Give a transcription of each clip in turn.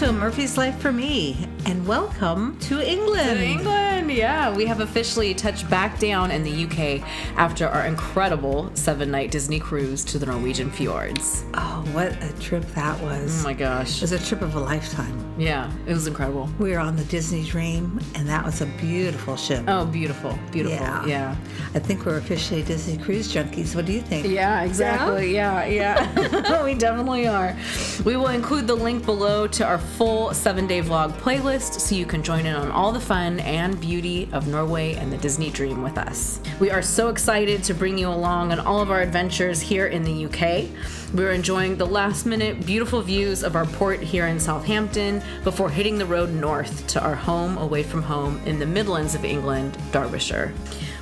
to A Murphy's Life for Me, and welcome to England. To England, yeah. We have officially touched back down in the UK after our incredible 7-night Disney cruise to the Norwegian Fjords. Oh, what a trip that was. Oh my gosh. It was a trip of a lifetime. Yeah, it was incredible. We were on the Disney Dream, and that was a beautiful ship. Oh, beautiful. Beautiful. Yeah. I think we're officially Disney cruise junkies. What do you think? Yeah, exactly. Yeah. We definitely are. We will include the link below to our full 7-day vlog playlist so you can join in on all the fun and beauty of Norway and the Disney Dream with us. We are so excited to bring you along on all of our adventures here in the UK. We're enjoying the last-minute beautiful views of our port here in Southampton before hitting the road north to our home away from home in the Midlands of England, Derbyshire.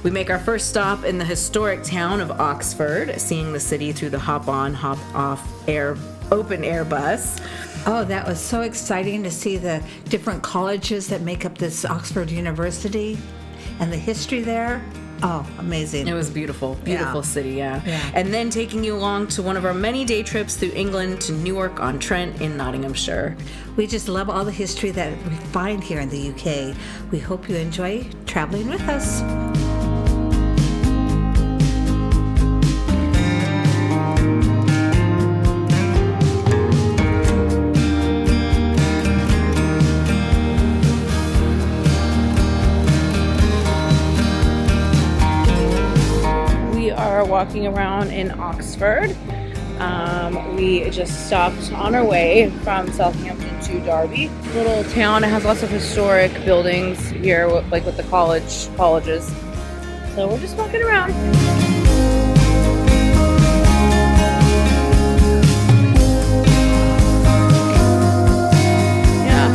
We make our first stop in the historic town of Oxford, seeing the city through the hop-on, hop-off open air bus. Oh, that was so exciting to see the different colleges that make up this Oxford University and the history there. Oh, amazing. It was beautiful. Beautiful city, yeah. And then taking you along to one of our many day trips through England to Newark on Trent in Nottinghamshire. We just love all the history that we find here in the UK. We hope you enjoy traveling with us. Walking around in Oxford. We just stopped on our way from Southampton to Derby. Little town. It has lots of historic buildings here, like with the colleges. So we're just walking around. Yeah.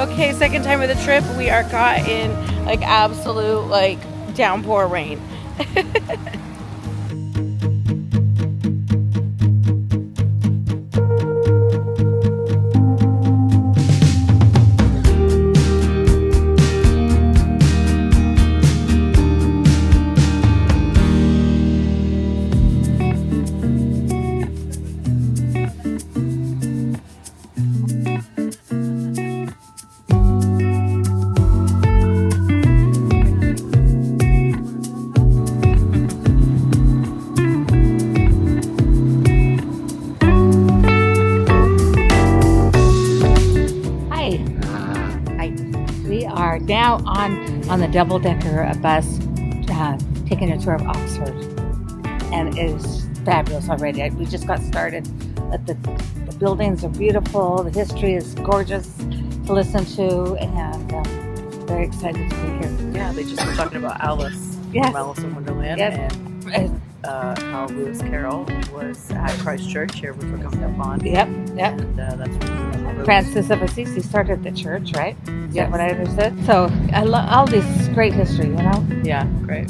Okay, second time of the trip. We are caught in like absolute downpour rain. Now on the double-decker bus, taking a tour of Oxford, and it is fabulous already. We just got started. The buildings are beautiful. The history is gorgeous to listen to, and very excited to be here. Yeah, they just were talking about Alice from Alice in Wonderland, and how Lewis Carroll was at Christ Church here, which we're coming up on. Yep. And that's where Francis of Assisi started the church, right? Is that what I understood? So I love all this great history, you know? Yeah, great.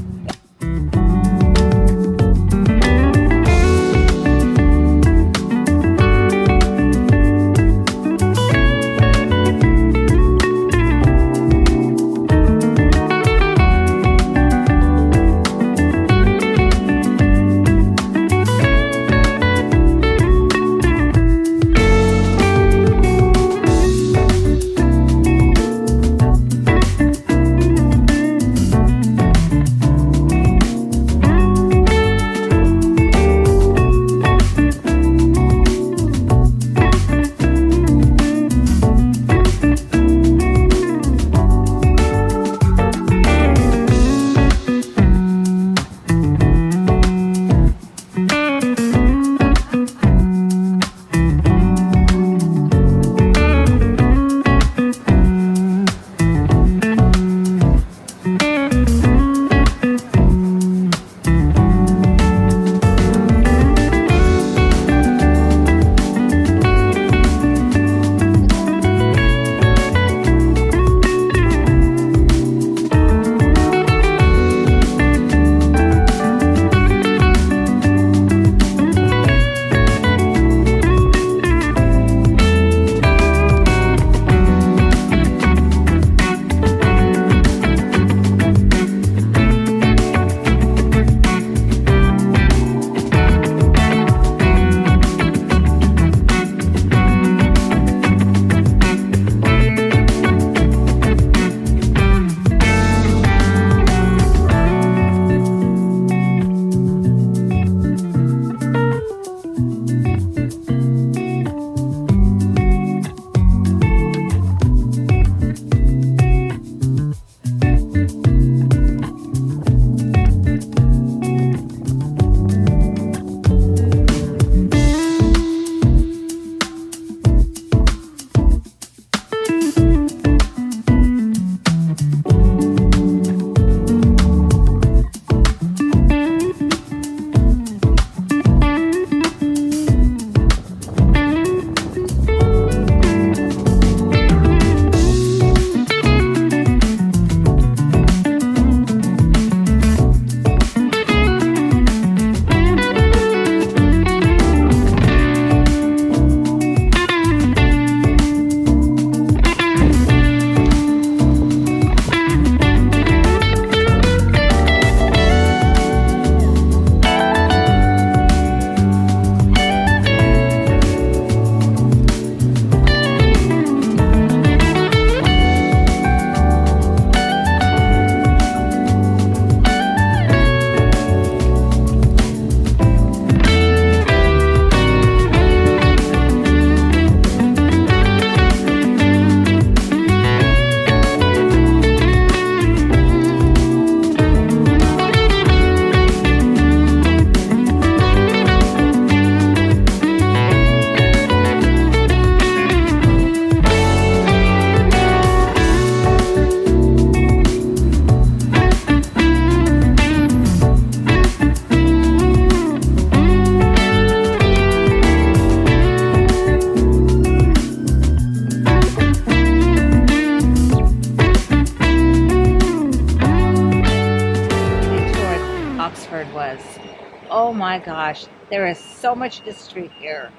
Oh my gosh, there is so much history here.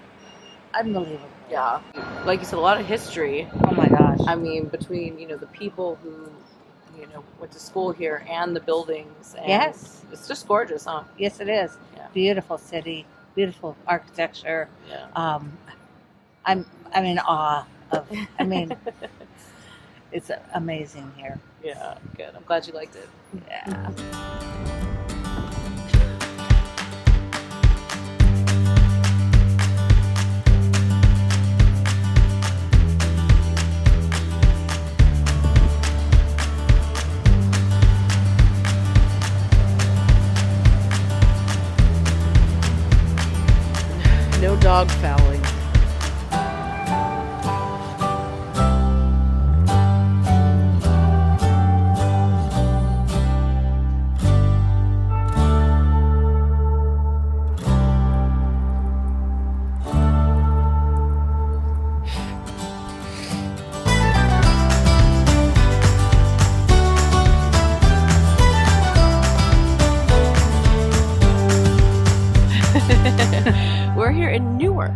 Unbelievable. Yeah. Like you said, a lot of history. Oh my gosh. I mean, between, the people who, went to school here and the buildings. And Yes. It's just gorgeous, huh? Yes, it is. Yeah. Beautiful city, beautiful architecture. Yeah. I'm in awe of. I mean, it's amazing here. Yeah, good. I'm glad you liked it. Yeah. No dog fouling. We're here in Newark.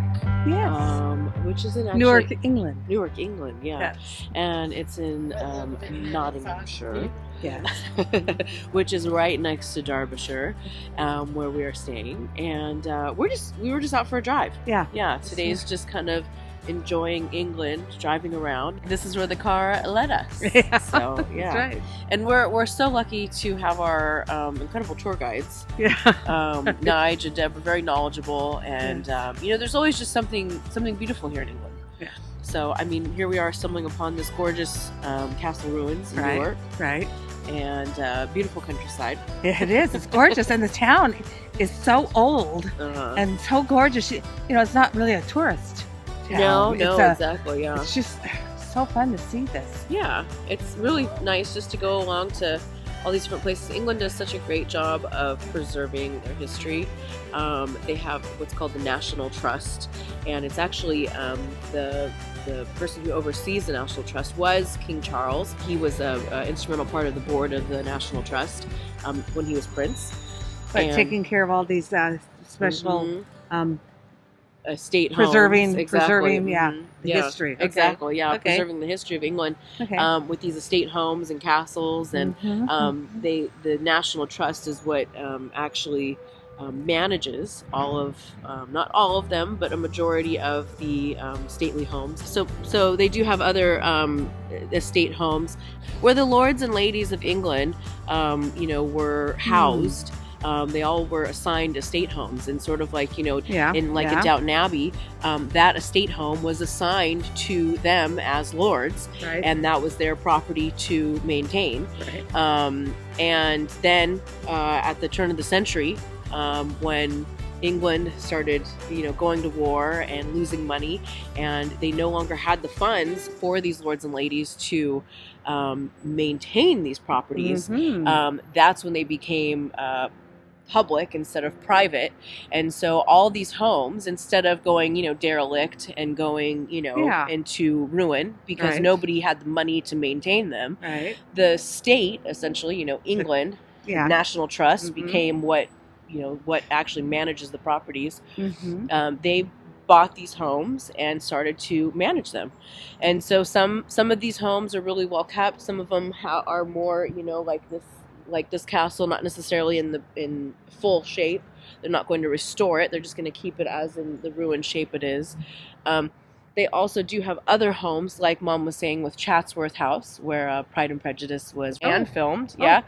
Yes. Which is in actually Newark, England. Newark, England, yeah. Yes. And it's in Nottinghamshire. Yes. Which is right next to Derbyshire, where we are staying. And we were just out for a drive. Yeah. Yeah. Today's just kind of enjoying England, driving around. This is where the car led us. Yeah. So yeah. That's right. And we're so lucky to have our incredible tour guides. Yeah. Nige and Deb are very knowledgeable, and there's always just something beautiful here in England. Yeah. So I mean, here we are stumbling upon this gorgeous castle ruins in Newark, Right. and beautiful countryside. Yeah, it is. It's gorgeous, and the town is so old and so gorgeous. It's not really a tourist town. No, exactly. Yeah. It's just so fun to see this. Yeah, it's really nice just to go along to all these different places. England does such a great job of preserving their history. They have what's called the National Trust, and it's actually the person who oversees the National Trust was King Charles. He was an instrumental part of the board of the National Trust when he was prince. But taking care of all these special estate preserving, homes. Exactly. preserving, the Yeah, history. Okay. Exactly, yeah, Okay. preserving the history of England Okay. with these estate homes and castles, and the National Trust is what actually manages all of, not all of them, but a majority of the stately homes. So they do have other estate homes where the lords and ladies of England, were housed. They all were assigned estate homes, and sort of like, in Downton Abbey, that estate home was assigned to them as lords, Right. and that was their property to maintain. Right. And then at the turn of the century, when England started, going to war and losing money, and they no longer had the funds for these lords and ladies to maintain these properties, that's when they became public instead of private. And so all these homes, instead of going, derelict and going, into ruin because Right. nobody had the money to maintain them, Right. the state, essentially, England, Yeah. National Trust, Mhm. became what actually manages the properties. Mm-hmm. They bought these homes and started to manage them. And so some of these homes are really well kept. Some of them are more, like this castle, not necessarily in full shape. They're not going to restore it. They're just going to keep it as in the ruined shape it is. They also do have other homes, like Mom was saying, with Chatsworth House, where Pride and Prejudice was and filmed. Oh. Yeah.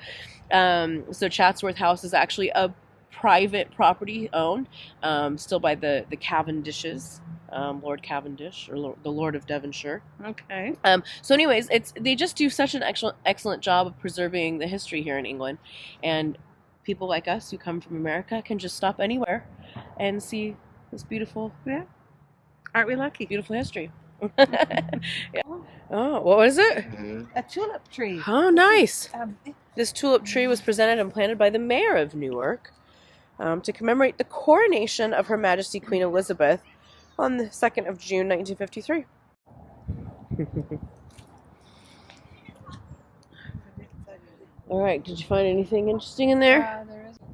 So Chatsworth House is actually a private property owned, still by the Cavendishes, Lord Cavendish, or the Lord of Devonshire. Okay. So anyways, they just do such an excellent job of preserving the history here in England, and people like us who come from America can just stop anywhere and see this beautiful, Aren't we lucky? beautiful history. Yeah. Oh, what was it? A tulip tree. Oh, nice. Um, This tulip tree was presented and planted by the mayor of Newark to commemorate the coronation of Her Majesty Queen Elizabeth on the 2nd of June, 1953. All right, did you find anything interesting in there?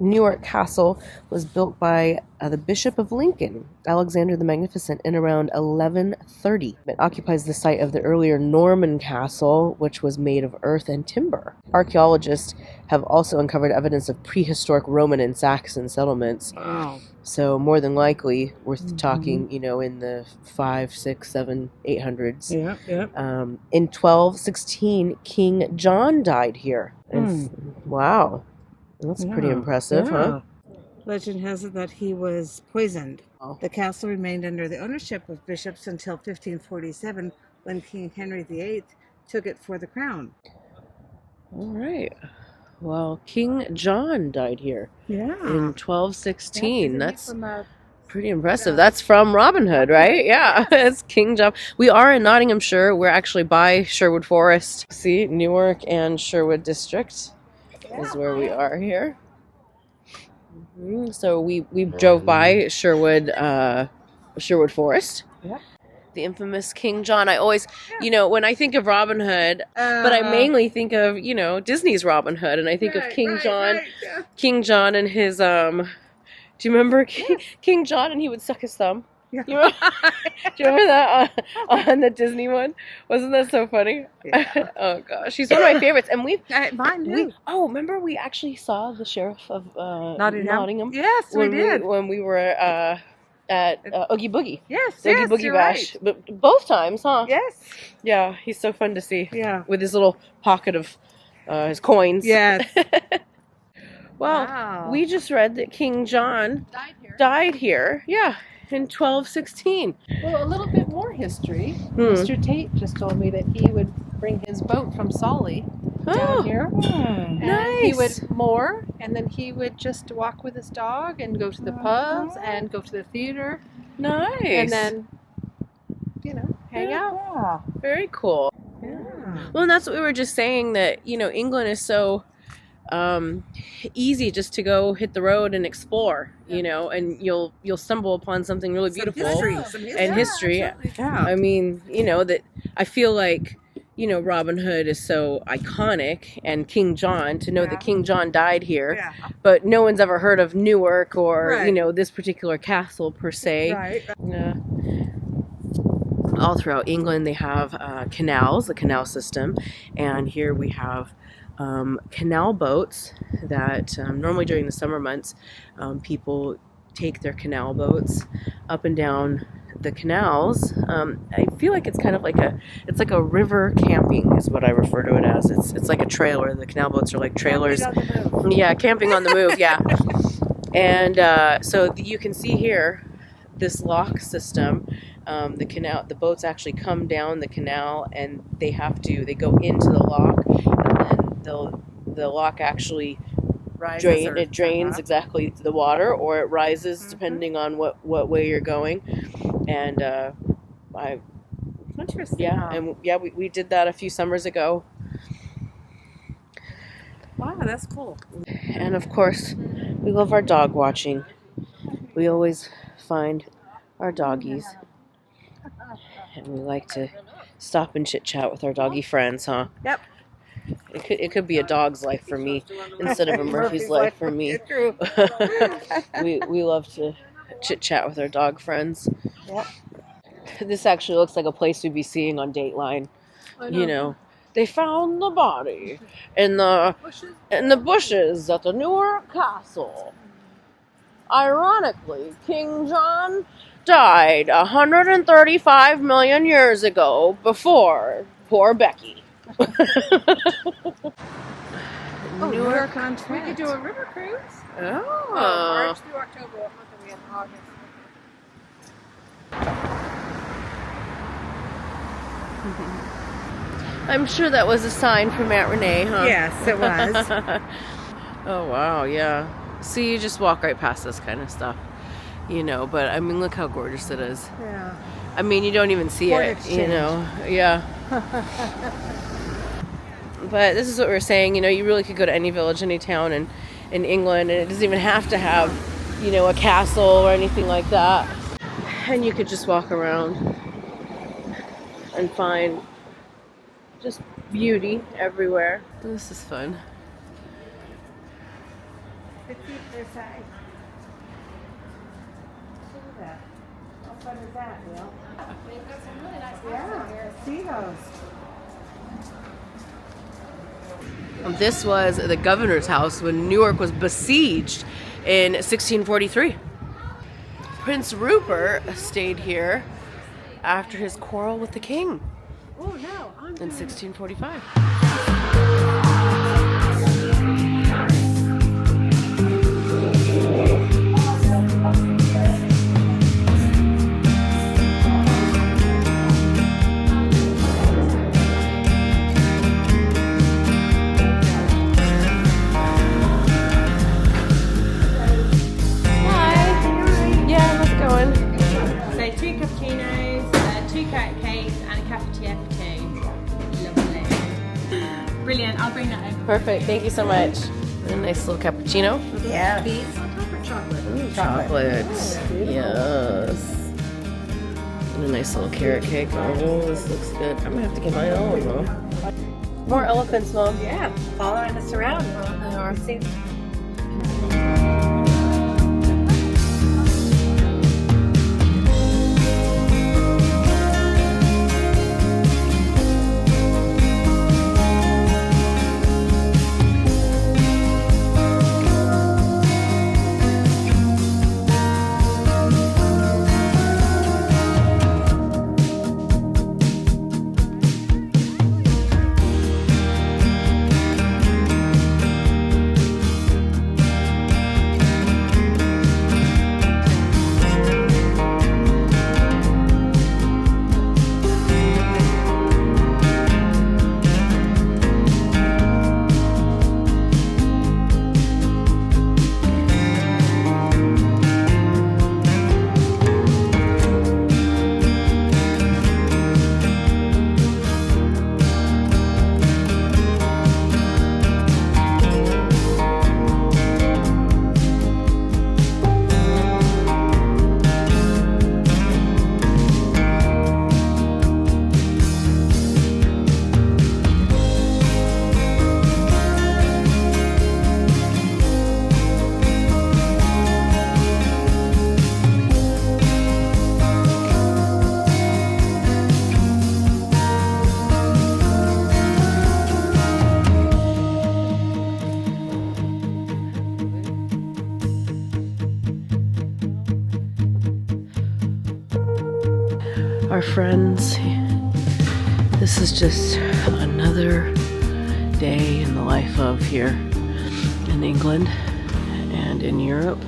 Newark Castle was built by the Bishop of Lincoln, Alexander the Magnificent, in around 1130. It occupies the site of the earlier Norman Castle, which was made of earth and timber. Archaeologists have also uncovered evidence of prehistoric Roman and Saxon settlements. Wow. So more than likely, we're talking, in the 5, 6, 7, 800s. Yeah, yeah. In 1216, King John died here. Wow. That's pretty impressive, huh? Legend has it that he was poisoned. Oh. The castle remained under the ownership of bishops until 1547, when King Henry VIII took it for the crown. All right. Well, King John died here Yeah. in 1216. That's pretty impressive. That's from Robin Hood, right? Yeah, it's King John. We are in Nottinghamshire. We're actually by Sherwood Forest. See, Newark and Sherwood District is where we are here. So we drove by Sherwood Forest. Yeah. The infamous King John. I always, when I think of Robin Hood, but I mainly think of, Disney's Robin Hood, and I think of King John, King John and his, do you remember King John and he would suck his thumb? Yeah. Do you remember that on the Disney one? Wasn't that so funny? Yeah. Oh gosh, he's one of my favorites, and Mine too. remember we actually saw the sheriff of Nottingham. Yes, we did. When we were at Oogie Boogie. Yes, Oogie Boogie you're Bash. right. But both times, huh? Yes. Yeah, he's so fun to see. Yeah. With his little pocket of his coins. Yes. Well, Wow. we just read that King John died here. Yeah, in 1216. Well, a little bit more history. Hmm. Mr. Tate just told me that he would bring his boat from Solly Oh, down here. And he nice. would moor, and then he would just walk with his dog and go to the pubs and go to the theater, Nice. and then, hang out. Yeah. Very cool. Yeah. Well, and that's what we were just saying, that, England is so easy just to go hit the road and explore, and you'll stumble upon something really beautiful and history. Yeah. I mean, that I feel like, Robin Hood is so iconic, and King John, to know that King John died here, Yeah. but no one's ever heard of Newark or, Right. this particular castle per se. Right. Yeah. All throughout England, they have canals, the canal system, and here we have canal boats that normally during the summer months, people take their canal boats up and down the canals. I feel like it's kind of like a river camping is what I refer to it as. It's like a trailer. The canal boats are like trailers. Yeah, camping on the move. Yeah, and so you can see here this lock system. The boats actually come down the canal, and they go into the lock, and then the lock actually drains exactly the water, or it rises depending on what way you're going. And Interesting. we did that a few summers ago. Wow, that's cool. And of course, we love our dog watching. We always find our doggies, and we like to stop and chit chat with our doggy friends, huh? Yep. It could be a dog's life for me instead of a Murphy's life for me. True. we love to chit chat with our dog friends. Yep. This actually looks like a place we'd be seeing on Dateline. They found the body in the bushes at the Newark Castle. Ironically, King John died 135 million years ago before poor Becky. Newark On We Trent. could do a river cruise. Oh. March through October. What month are we in? August. I'm sure that was a sign from Aunt Renee, huh? Yes, it was. Oh, wow, yeah. See, you just walk right past this kind of stuff, but I mean, look how gorgeous it is. Yeah. I mean, you don't even see Port it, exchange. Yeah. But this is what we're saying, you really could go to any village, any town in England, and it doesn't even have to have, a castle or anything like that. And you could just walk around and find just beauty everywhere. This is fun. the cheaper side. Look at that. How fun is that, Will? We've got some really nice Yeah, see those. This was the governor's house when Newark was besieged in 1643. Prince Rupert stayed here after his quarrel with the king in 1645. So 2 cappuccinos, 2 carrot cakes, and a cafetiere for 2. Lovely. Brilliant. I'll bring that over. Perfect. Thank you so much. A nice little cappuccino. Yeah. Beans on top or chocolate? Chocolate. Yes. And a nice little carrot cake. Oh, this looks good. I'm gonna have to get my own, Mom. More elephants, Mom. Yeah, following us around. They are. See. Our friends, this is just another day in the life of here in England and in Europe.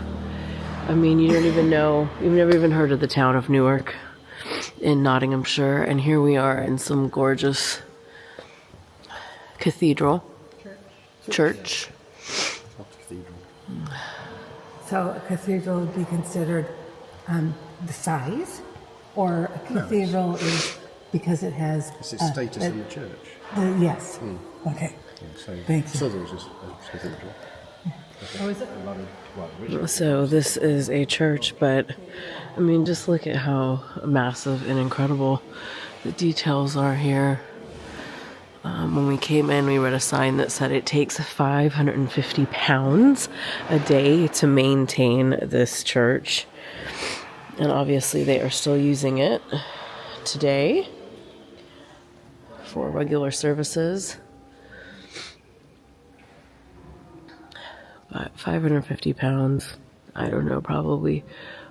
I mean, you don't even know, you've never even heard of the town of Newark in Nottinghamshire, and here we are in some gorgeous cathedral, church. So a cathedral would be considered the size, or a cathedral is because it has... It's its status in the church. Yes. Okay. So, Thank you. Southern is a cathedral. Oh, is it? So this is a church, but I mean, just look at how massive and incredible the details are here. When we came in, we read a sign that said it takes 550 pounds a day to maintain this church. And obviously they are still using it today for regular services. But 550 pounds, I don't know, probably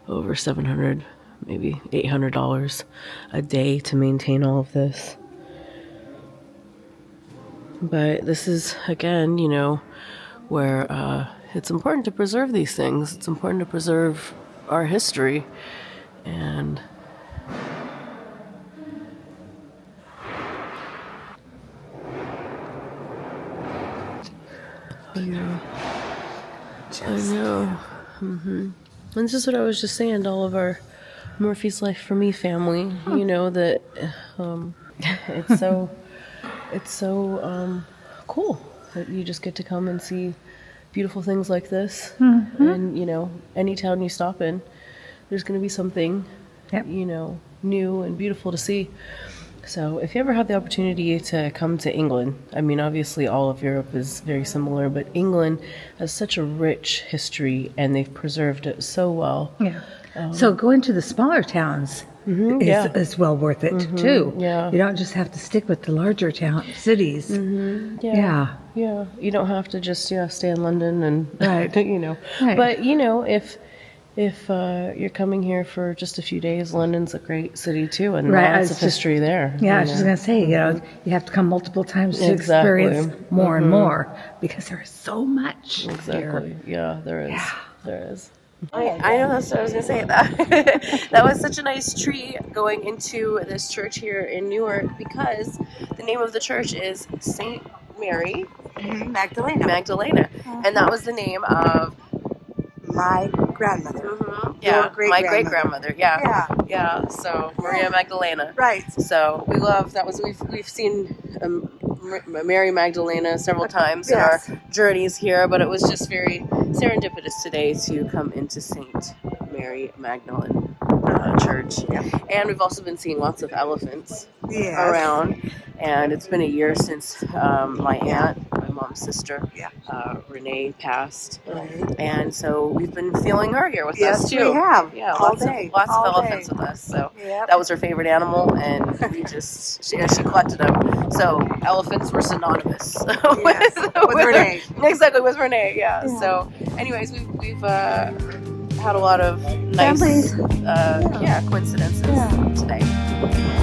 over $700, maybe $800 a day to maintain all of this. But this is, again, you know, where it's important to preserve these things. It's important to preserve our history. And I know. Mm-hmm. And this is what I was just saying to all of our Murphy's Life for Me family. You know that it's so cool that you just get to come and see beautiful things like this. Mm-hmm. And you know, any town you stop in, there's going to be something, you know, new and beautiful to see. So if you ever have the opportunity to come to England, I mean, obviously all of Europe is very similar, but England has such a rich history and they've preserved it so well. Yeah. So going to the smaller towns is well worth it too. Yeah. You don't just have to stick with the larger cities. Yeah. Yeah, you don't have to just stay in London and Right. Right. But if you're coming here for just a few days, London's a great city too, and Right, I lots was of history there. Yeah, I you was just know. going to say, you have to come multiple times to Exactly. experience more and more because there is so much Exactly. here. Yeah, there is. Yeah. There is. I know, that's what I was going to say. That was such a nice treat going into this church here in Newark because the name of the church is St. Mary Magdalena. And that was the name of My grandmother. yeah, my great-grandmother. great grandmother. Yeah. So Maria Magdalena. Right. So we love that. We've seen Mary Magdalena several times in Yes. our journeys here, but it was just very serendipitous today to come into St. Mary Magdalene Church. And we've also been seeing lots of elephants Yes. around. And it's been a year since my aunt, my mom's sister, Renee, passed. Right. And so we've been feeling her here with Yes, us too. we have. Yeah, All lots day. of All elephants day. with us. So Yep. that was her favorite animal, and she collected them. So elephants were synonymous Yes, with Renee. Exactly, with Renee. Yeah. So, anyways, we've had a lot of nice coincidences today.